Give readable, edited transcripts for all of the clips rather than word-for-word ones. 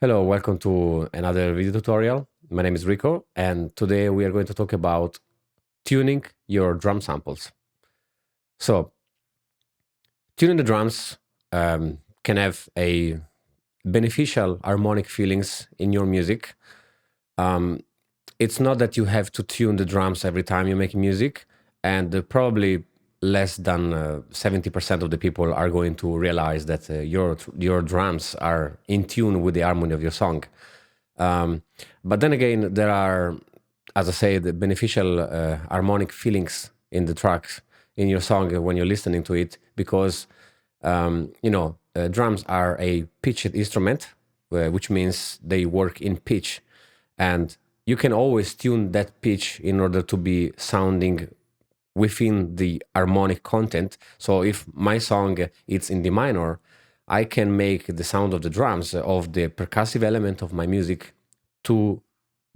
Hello, welcome to another video tutorial. My name is Rico, and today we are going to talk about tuning your drum samples. So, tuning the drums can have a beneficial harmonic feelings in your music. It's not that you have to tune the drums every time you make music, and probably less than 70% of the people are going to realize that your drums are in tune with the harmony of your song. But then again, there are, as I say, the beneficial harmonic feelings in the tracks in your song when you're listening to it, because drums are a pitched instrument, which means they work in pitch, and you can always tune that pitch in order to be sounding within the harmonic content. So if my song is in D minor, I can make the sound of the drums, of the percussive element of my music, to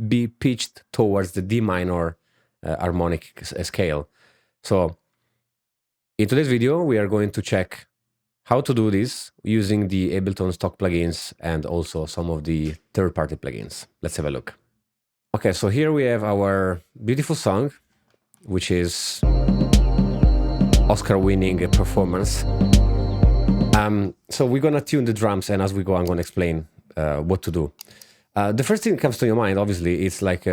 be pitched towards the D minor harmonic scale. So in today's video, we are going to check how to do this using the Ableton stock plugins and also some of the third-party plugins. Let's have a look. Okay, so here we have our beautiful song, which is Oscar-winning performance. So we're gonna tune the drums, and as we go, I'm gonna explain what to do. The first thing that comes to your mind, obviously, is like,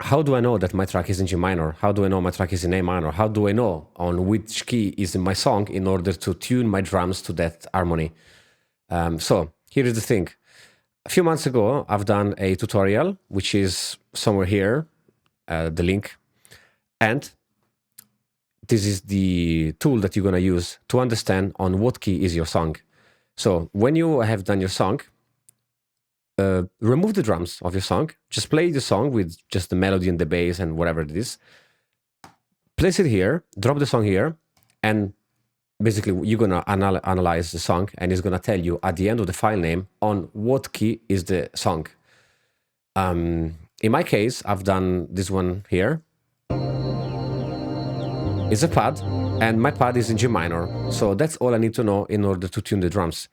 how do I know that my track is in G minor? How do I know my track is in A minor? How do I know on which key is in my song in order to tune my drums to that harmony? So here is the thing. A few months ago, I've done a tutorial, which is somewhere here, the link. And this is the tool that you're going to use to understand on what key is your song. So when you have done your song, remove the drums of your song. Just play the song with just the melody and the bass and whatever it is. Place it here, drop the song here, and basically you're going to analyze the song, and it's going to tell you at the end of the file name on what key is the song. In my case, I've done this one here. It's a pad, and my pad is in G minor. So that's all I need to know in order to tune the drums.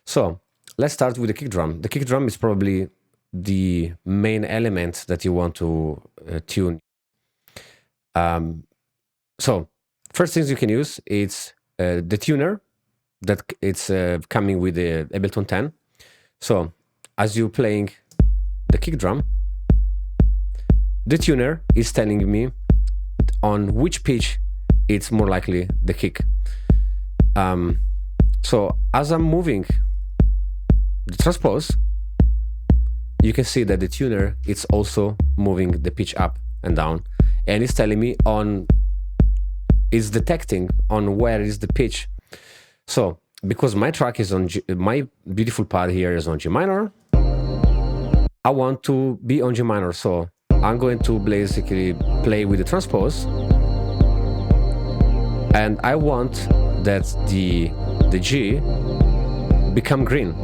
So let's start with the kick drum. The kick drum is probably the main element that you want to tune. So first things you can use is the tuner that it's coming with the Ableton 10. So as you're playing the kick drum, the tuner is telling me on which pitch it's more likely the kick. So as I'm moving the transpose, you can see that the tuner is also moving the pitch up and down, and it's telling me it's detecting on where is the pitch. So because my track is on my beautiful pad here is on G minor, I want to be on G minor, so I'm going to basically play with the transpose, and I want that the G become green.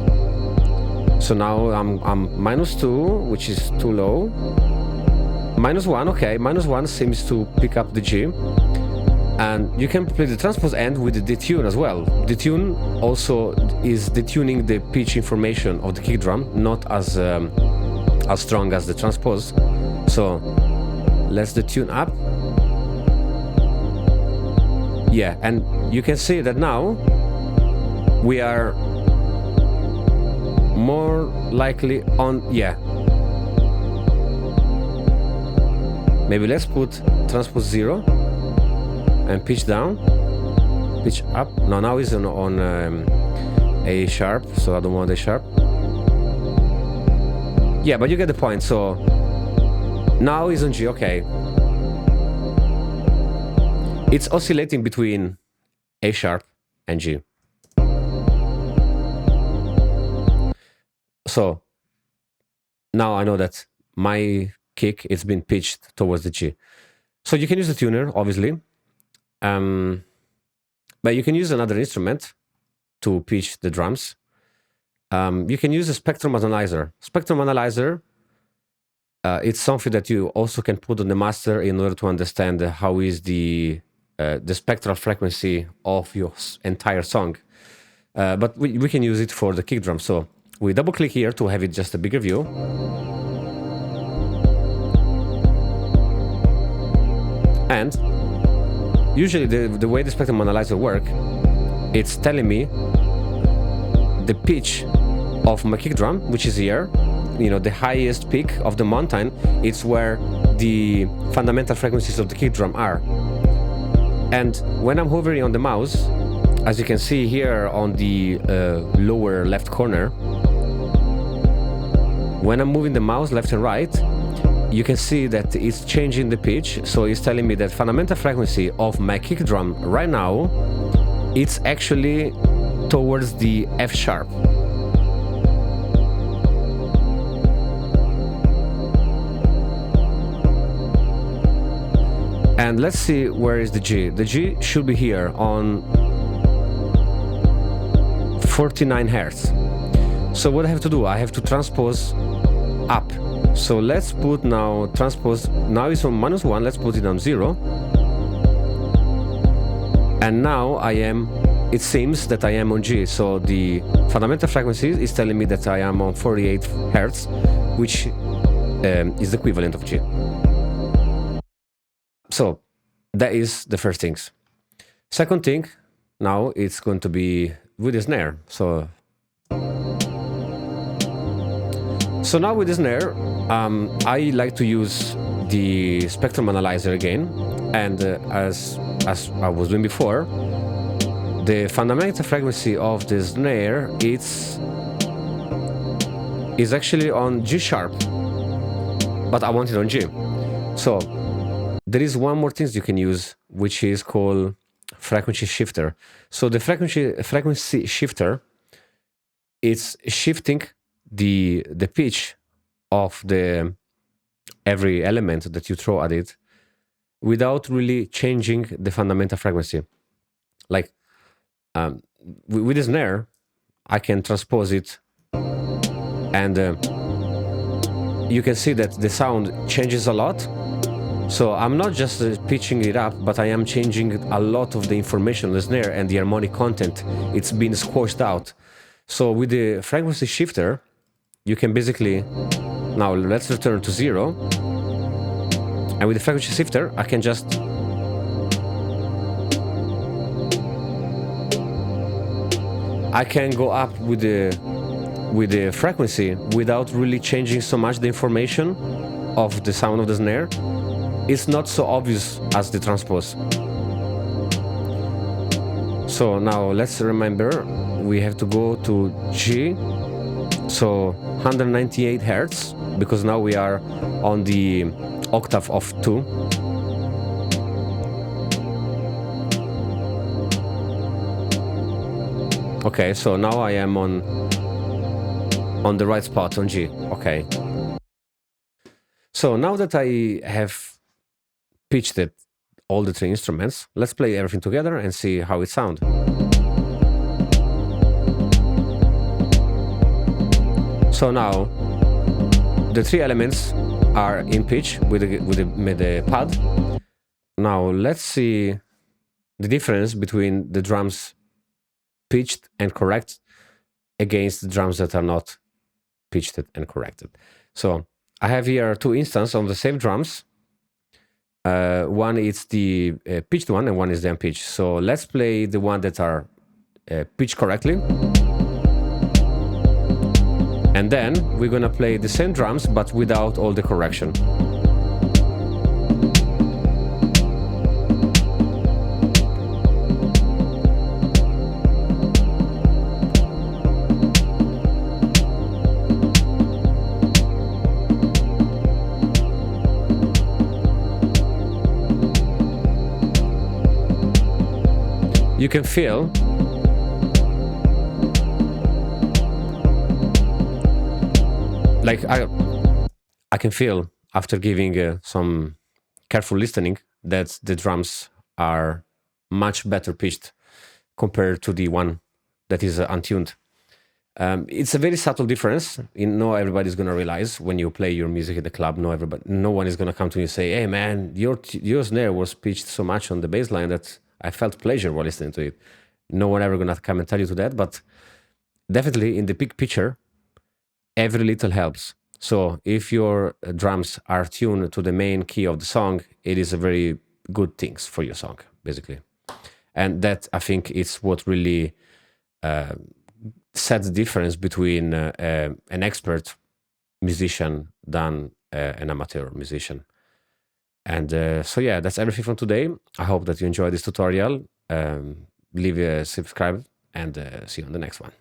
So now I'm -2, which is too low. -1, okay, -1 seems to pick up the G. And you can play the transpose end with the detune as well. Detune also is detuning the pitch information of the kick drum, not as strong as the transpose. So let's detune up. Yeah, and you can see that now we are more likely on, yeah. Maybe let's put transpose 0 and pitch down, pitch up. No, now it's on A sharp, so I don't want A sharp. Yeah, but you get the point. So now it's on G, okay. It's oscillating between A sharp and G. So now I know that my kick it's been pitched towards the G. So you can use the tuner, obviously, but you can use another instrument to pitch the drums. You can use a spectrum analyzer. Spectrum analyzer, it's something that you also can put on the master in order to understand how is the spectral frequency of your entire song. But we can use it for the kick drum. So we double click here to have it just a bigger view. And usually the way the spectrum analyzer works, it's telling me the pitch of my kick drum, which is here, you know, the highest peak of the mountain. It's where the fundamental frequencies of the kick drum are. And when I'm hovering on the mouse, as you can see here on the lower left corner, when I'm moving the mouse left and right, you can see that it's changing the pitch. So it's telling me that fundamental frequency of my kick drum right now, it's actually towards the F sharp. And let's see, where is the G? The G should be here on 49 Hertz. So what I have to do, I have to transpose up. So let's put now transpose, now it's on -1, let's put it on 0. And now it seems that I am on G. So the fundamental frequency is telling me that I am on 48 Hertz, which is the equivalent of G. So that is the first things. Second thing, now it's going to be with the snare. So now with the snare, I like to use the spectrum analyzer again, and as I was doing before, the fundamental frequency of the snare is actually on G sharp, but I want it on G. So there is one more thing you can use, which is called frequency shifter. So the frequency shifter, it's shifting the pitch of every element that you throw at it without really changing the fundamental frequency. Like with the snare, I can transpose it, and you can see that the sound changes a lot. So I'm not just pitching it up, but I am changing a lot of the information on the snare, and the harmonic content, it's been squashed out. So with the frequency shifter, you can basically, now let's return to 0. And with the frequency shifter, I can just go up with the frequency without really changing so much the information of the sound of the snare. It's not so obvious as the transpose. So now let's remember, we have to go to G, so 198 Hertz, because now we are on the octave of 2. Okay, so now I am on the right spot on G. Okay. So now that I have pitched it, all the three instruments, let's play everything together and see how it sounds. So now the three elements are in pitch with the pad. Now let's see the difference between the drums pitched and correct against the drums that are not pitched and corrected. So I have here two instances on the same drums. One is the pitched one, and one is the unpitched. So let's play the one that are pitched correctly. And then we're gonna play the same drums, but without all the correction. You can feel like I can feel after giving some careful listening that the drums are much better pitched compared to the one that is untuned. It's a very subtle difference. No everybody's gonna realize when you play your music at the club. No one is gonna come to you and say, "Hey man, your snare was pitched so much on the bass line that I felt pleasure while listening to it." No one ever gonna come and tell you to that, but definitely in the big picture, every little helps. So if your drums are tuned to the main key of the song, it is a very good things for your song, basically. And that, I think, is what really sets the difference between an expert musician than an amateur musician. And so yeah, that's everything from today. I hope that you enjoyed this tutorial. Leave a subscribe and see you on the next one.